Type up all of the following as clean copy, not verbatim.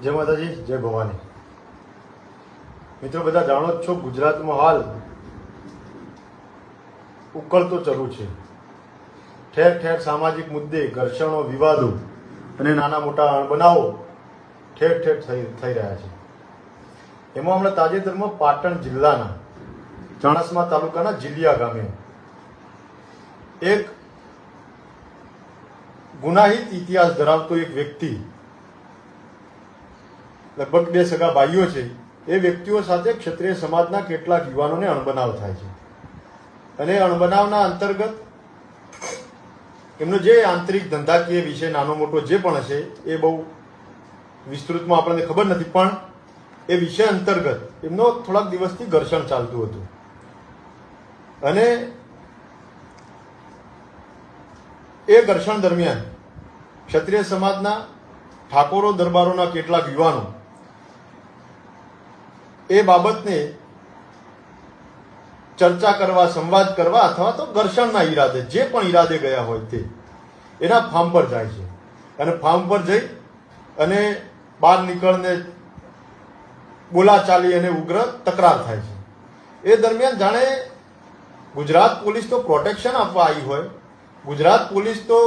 જય માતાજી, જય ભવાની। મિત્રો બધા જાણો જ છો, ગુજરાતમાં હાલ ઉકળતો ચરુ છે। ઠેર ઠેર સામાજિક મુદ્દે ઘર્ષણો, વિવાદો અને નાના મોટા અણબનાવો ઠેર ઠેર થઈ રહ્યા છે। એમાં હમણાં તાજેતરમાં પાટણ જિલ્લાના ચાણસ્મા તાલુકાના જીલિયા ગામે એક ગુનાહિત ઇતિહાસ ધરાવતો એક વ્યક્તિ, લગભગ 2 સગા ભાઈઓ છે, એ વ્યક્તિઓ સાથે ક્ષત્રિય સમાજના કેટલાક યુવાનોને અણબનાવ થાય છે અને અણબનાવના અંતર્ગત એમનો જે આંતરિક ધંધાકીય વિષય નાનો મોટો જે પણ હશે એ બહુ વિસ્તૃતમાં આપણને ખબર નથી, પણ એ વિષય અંતર્ગત એમનો થોડાક દિવસથી ઘર્ષણ ચાલતું હતું અને એ ઘર્ષણ દરમિયાન ક્ષત્રિય સમાજના ઠાકોરો દરબારોના કેટલાક યુવાનો એ બાબતને ચર્ચા કરવા, સંવાદ કરવા અથવા તો ઘર્ષણના ઈરાદે જે પણ ઈરાદે ગયા હોય તે એના ફાર્મ પર જાય છે અને ફાર્મ પર જઈ અને બહાર નીકળને બોલાચાલી અને ઉગ્ર તકરાર થાય છે। એ દરમિયાન જાણે ગુજરાત પોલીસ તો પ્રોટેક્શન આપવા આવી હોય, ગુજરાત પોલીસ તો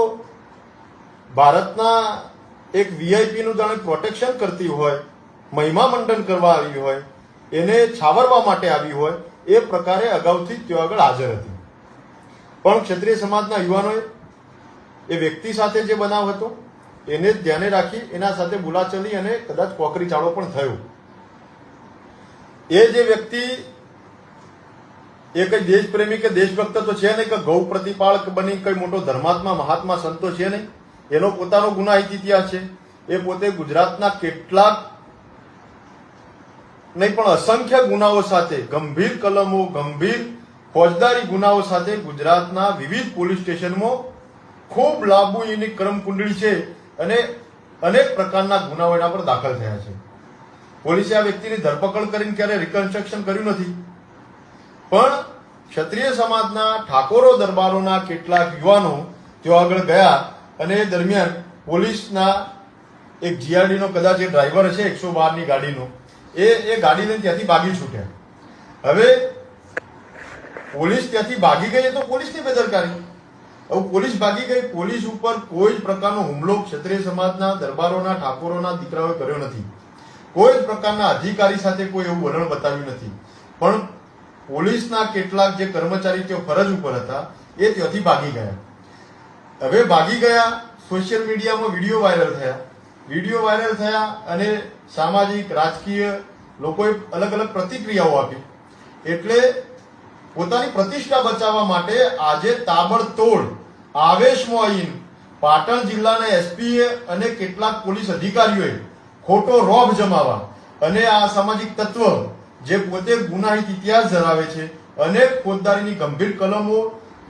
ભારતના એક વીઆઈપીનું જાણે પ્રોટેક્શન કરતી હોય, મહિમા મંડન કરવા આવી હોય, એને છાવરવા માટે આવી હોય, એ પ્રકારે અગાઉથી ત્યાં આગળ હાજર હતી। પણ ક્ષત્રિય સમાજના યુવાનોએ એ વ્યક્તિ સાથે જે બનાવ હતો એને ધ્યાને રાખી એના સાથે બોલાચાલી અને કદાચ કોકરી ચાળો પણ થયો। એ જે વ્યક્તિ એ કઈ દેશપ્રેમી કે દેશભક્ત તો છે નહીં, કે ગૌ પ્રતિપાળક બની કઈ મોટો ધર્માત્મા મહાત્મા સંતો છે નહીં, એનો પોતાનો ગુનાહિત ઇતિહાસ છે। એ પોતે ગુજરાતના કેટલાક નહીં પણ અસંખ્ય ગુનાઓ સાથે, ગંભીર કલમો, ગંભીર ફોજદારી ગુનાઓ સાથે ગુજરાતના વિવિધ પોલીસ સ્ટેશનમાં ખૂબ લાંબુ એની ક્રમ કુંડળી છે અને અનેક પ્રકારના ગુનાઓ એના પર દાખલ થયા છે। પોલીસે આ વ્યક્તિની ધરપકડ કરીને ક્યારે રિકન્સ્ટ્રક્શન કર્યું નથી, પણ ક્ષત્રિય સમાજના ઠાકોરો દરબારોના કેટલાક યુવાનો ત્યાં આગળ ગયા અને એ દરમિયાન પોલીસના એક જીઆરડીનો કદાચ એ ડ્રાઈવર હશે 112ની ગાડીનો, એ ગાડી લઈને ત્યાંથી ભાગી છૂટ્યા। હવે પોલીસ ત્યાંથી ભાગી ગઈ તો પોલીસની બેદરકારી, હવે પોલીસ ભાગી ગઈ, પોલીસ ઉપર કોઈ જ પ્રકારનો હુમલો ક્ષત્રિય સમાજના દરબારોના ઠાકોરોના દીકરાઓએ કર્યો નથી, કોઈ જ પ્રકારના અધિકારી સાથે કોઈ એવું વલણ બતાવ્યું નથી, પણ પોલીસના કેટલાક જે કર્મચારી તેઓ ફરજ ઉપર હતા એ ત્યાંથી ભાગી ગયા। હવે ભાગી ગયા, સોશિયલ મીડિયામાં વિડીયો વાયરલ થયા અને સામાજિક, રાજકીય લોકોએ અલગ અલગ પ્રતિક્રિયાઓ આપી। એટલે પોતાની પ્રતિષ્ઠા બચાવવા માટે આજે તાબડતોડ આવેશમાં આવીને પાટણ જિલ્લાના એસપીએ અને કેટલાક પોલીસ અધિકારીઓએ ખોટો રોબ જમાવા અને આ સામાજિક તત્વ જે પોતે ગુનાહિત ઇતિહાસ ધરાવે છે, અનેક ફોજદારીની ગંભીર કલમો,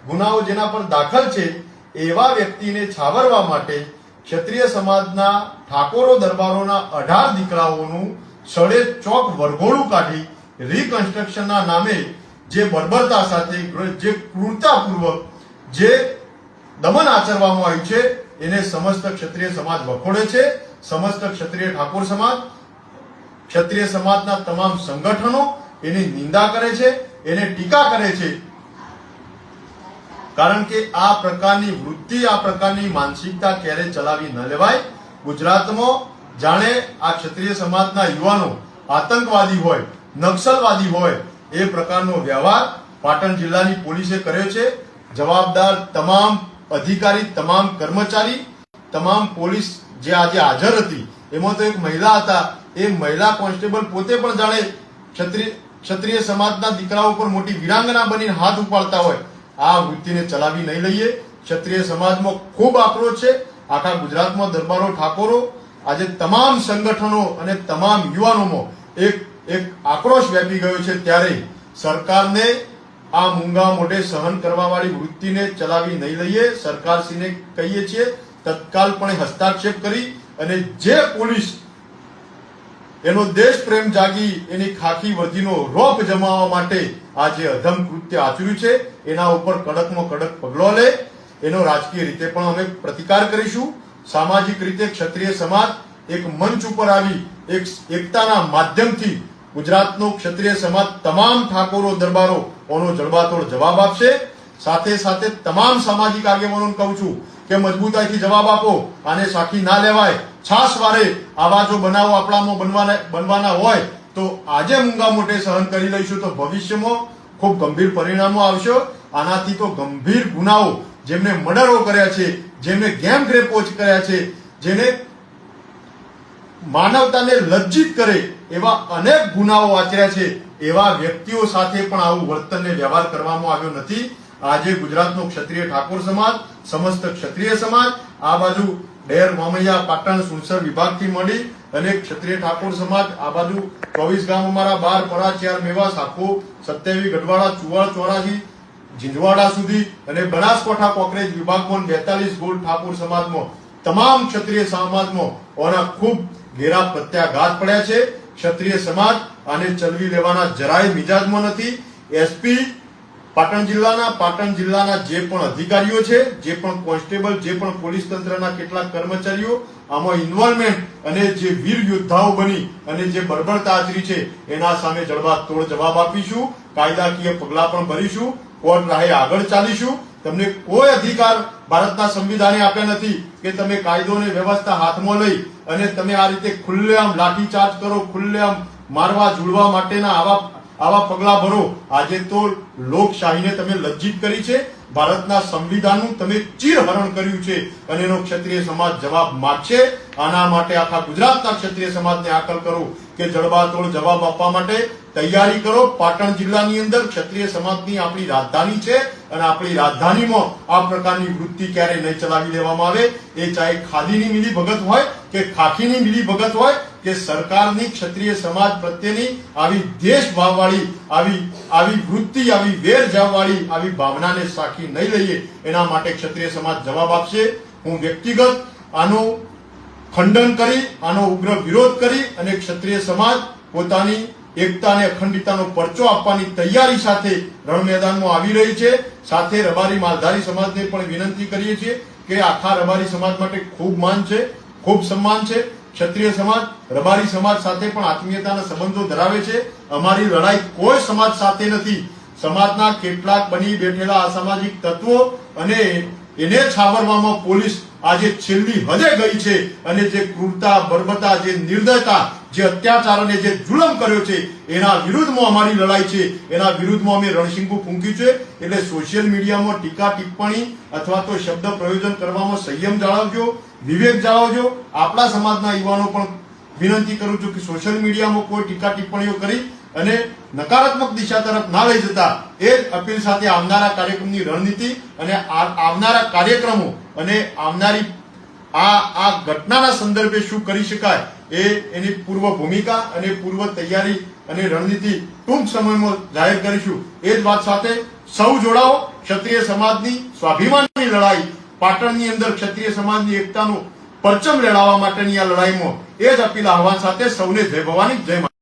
ગુનાઓ જેના પર દાખલ છે, એવા વ્યક્તિને છાવરવા માટે ક્ષત્રિય સમાજના ઠાકોરો દરબારોના 18 દીકરાઓનું સડે ચોક વરઘોડું કાઢી રિકન્સ્ટ્રક્શનના નામે જે બર્બરતા સાથે, જે ક્રૂરતાપૂર્વક જે દમન આચરવામાં આવ્યું છે એને સમસ્ત ક્ષત્રિય સમાજ વખોડે છે। સમસ્ત ક્ષત્રિય ઠાકોર સમાજ, ક્ષત્રિય સમાજના તમામ સંગઠનો એની નિંદા કરે છે, એને ટીકા કરે છે, કારણ કે આ પ્રકારની વૃત્તિ, આ પ્રકારની માનસિકતા ક્યારે ચલાવી ન લેવાય। ગુજરાતમાં જાણે આ ક્ષત્રિય સમાજના યુવાનો આતંકવાદી હોય, નક્સલવાદી હોય એ પ્રકારનો વ્યવહાર પાટણ જિલ્લાની પોલીસે કર્યો છે। જવાબદાર તમામ અધિકારી, તમામ કર્મચારી, તમામ પોલીસ જે આજે હાજર હતી, એમાં તો એક મહિલા હતા, એ મહિલા કોન્સ્ટેબલ પોતે પણ જાણે ક્ષત્રિય સમાજના દીકરાઓ પર મોટી વીરાંગના બનીને હાથ ઉપાડતા હોય। આ વૃત્તિને ચલાવી નહીં લઈએ। ક્ષત્રિય સમાજમાં ખૂબ આક્રોશ છે, આખા ગુજરાતમાં દરબારો, ઠાકોરો, આજે તમામ સંગઠનો અને તમામ યુવાનોમાં એક આક્રોશ વ્યાપી ગયો છે। ત્યારે સરકારને આ મૂંગા મોઢે સહન કરવા વાળી વૃત્તિને ચલાવી નહીં લઈએ। સરકારશ્રીને કહીએ છીએ તત્કાલપણે હસ્તક્ષેપ કરી અને જે પોલીસ એનો દેશ પ્રેમ જાગી એની ખાખી વર્દીનો રોપ જમાવવા માટે આ જે અધમ કૃત્ય આચર્યું છે એના ઉપર કડકમાં કડક પગલો લે। એનો રાજકીય રીતે પણ અમે પ્રતિકાર કરીશું। સામાજિક રીતે ક્ષત્રિય સમાજ એક મંચ ઉપર આવી એક એકતાના માધ્યમથી ગુજરાતનો ક્ષત્રિય સમાજ તમામ ઠાકોરો દરબારો ઓનો જડબાતોડ જવાબ આપશે. સાથે સાથે તમામ સામાજિક આગેવાનોને કહું છું કે મજબૂતાઈથી જવાબ આપો, આને સાખી ના લેવાય. છાસવારે આવા જો બનાવો આપણામાં બનવાના હોય તો આજે મૂંગા મોટે સહન કરી લઈશું તો ભવિષ્યમાં ખૂબ ગંભીર પરિણામો આવશે. આનાથી તો ગંભીર ગુનાઓ, જેમને મર્ડરો કર્યા છે, જેમને ગેમ રેપો કર્યા છે, જેને માનવતાને લજ્જિત કરે એવા અનેક ગુનાઓ આચર્યા છે, એવા વ્યક્તિઓ સાથે પણ આવું વર્તનને વ્યવહાર કરવામાં આવ્યો નથી. આજે ગુજરાતનો ક્ષત્રિય ઠાકોર સમાજ, સમસ્ત ક્ષત્રિય સમાજ, આ બાજુ ડેર મામૈયા પાટણ સુરસર વિભાગથી મળી અને ક્ષત્રિય ઠાકોર સમાજ આ બાજુ 24 ગામ અમારા 12 પરાચિયાર મેવાસ આખો 27 ગઢવાડા ચુવાડ ચોરાજી ઝીંઝવાડા સુધી અને બનાસકાંઠા કોકરેજ વિભાગમાં 42 ગોળ ઠાકોર સમાજમાં તમામ ક્ષત્રિય સમાજમાં ઓના ખૂબ ઘેરા પ્રત્યાઘાત પડ્યા છે. ક્ષત્રિય સમાજ આને ચલવી લેવાના જરાય મિજાજમાં નથી. એસપી પાટણ જિલ્લાના જે પણ અધિકારીઓ છે, જે પણ કોન્સ્ટેબલ, જે પણ પોલીસ તંત્રના કેટલાક કર્મચારીઓ આમાં ઇન્વોલ્વમેન્ટ અને જે વીર યોદ્ધાઓ બની અને જે બર્બરતા આચરી છે એના સામે જડબાતોડ જવાબ આપીશું. કાયદાકીય પગલા પણ ભરીશું. કોર્ટ રાહે આગળ ચાલીશું. તમને કોઈ અધિકાર ભારતના સંવિધાને આપ્યા નથી કે તમે કાયદો અને વ્યવસ્થા હાથમાં લઈ અને તમે આ રીતે ખુલ્લેઆમ લાઠીચાર્જ કરો, ખુલ્લેઆમ મારવા ઝૂડવા માટેના આવા પગલા ભરો. આજે તો લોકશાહીને તમે લજ્જિત કરી છે. ભારતના સંવિધાનનું તમે ચીરહરણ કર્યું છે અને એનો ક્ષત્રિય સમાજ જવાબ માંગશે. આના માટે આખા ગુજરાતના ક્ષત્રિય સમાજને આકલ કરો કે જડબાતોડ જવાબ આપવા માટે તૈયારી કરો. પાટણ જિલ્લાની અંદર ક્ષત્રિય સમાજની આપણી રાજધાની છે અને આપણી રાજધાનીમાં આ પ્રકારની વૃત્તિ ક્યારેય નહીં ચલાવી દેવામાં આવે. એ ચાહે ખાદીની મિલી ભગત હોય કે ખાખીની મિલી ભગત હોય કે સરકારની ક્ષત્રિય સમાજ પ્રત્યેની આવી દેશભાવવાળી આવી વૃત્તિ, આવી વેર જાવવાળી આવી ભાવનાને સાખી નહીં લઈએ. એના માટે ક્ષત્રિય સમાજ જવાબ આપશે. હું વ્યક્તિગત આનું ખંડન કરી, આનો ઉગ્ર વિરોધ કરી અને ક્ષત્રિય સમાજ પોતાની એકતા અને અખંડિતતાનો પરચો આપવાની તૈયારી સાથે રણ મેદાનમાં આવી રહી છે. સાથે રબારી માલધારી સમાજને પણ વિનંતી કરીએ છીએ કે આખા રબારી સમાજ માટે ખૂબ માન છે, ખૂબ સન્માન છે. ક્ષત્રિય સમાજ રબારી સમાજ સાથે પણ આત્મીયતાના સંબંધો ધરાવે છે. અમારી લડાઈ કોઈ સમાજ સાથે નથી. સમાજના કેટલાક બની બેઠેલા અસામાજિક તત્વો અને એને છાવરવામાં પોલીસ આજે છેલ્લી હદે ગઈ છે અને જે ક્રૂરતા, બર્બરતા, જે નિર્દયતા, જે અત્યાચાર અને જે જુલમ કર્યો છે એના વિરુદ્ધમાં અમારી લડાઈ છે. એના વિરુદ્ધમાં અમે રણશીંગું ફૂંક્યું છે. એટલે સોશિયલ મીડિયામાં ટીકા ટિપ્પણી અથવા તો શબ્દ પ્રયોજન કરવામાં સંયમ જાળવજો, વિવેક જાળવજો. આપણા સમાજના યુવાનો પણ વિનંતી કરું છું કે સોશિયલ મીડિયામાં કોઈ ટીકા ટિપ્પણીઓ કરી અને નકારાત્મક દિશા તરફ ના લઈ જતા એ જ અપીલ સાથે આવનારા કાર્યક્રમની રણનીતિ અને આવનારા કાર્યક્રમો અને આવનારી આ ઘટનાના સંદર્ભે શું કરી શકાય એની પૂર્વ ભૂમિકા અને પૂર્વ તૈયારી અને રણનીતિ ટૂંક સમયમાં જાહેર કરીશું. એ જ વાત સાથે સૌ જોડાઓ. ક્ષત્રિય સમાજની સ્વાભિમાનની લડાઈ, પાટણની અંદર ક્ષત્રિય સમાજની એકતાનું પરચમ લહેરાવવા માટેની આ લડાઈમાં એ જ અપીલ આહવાન સાથે સૌને જય ભવાની, જય મા.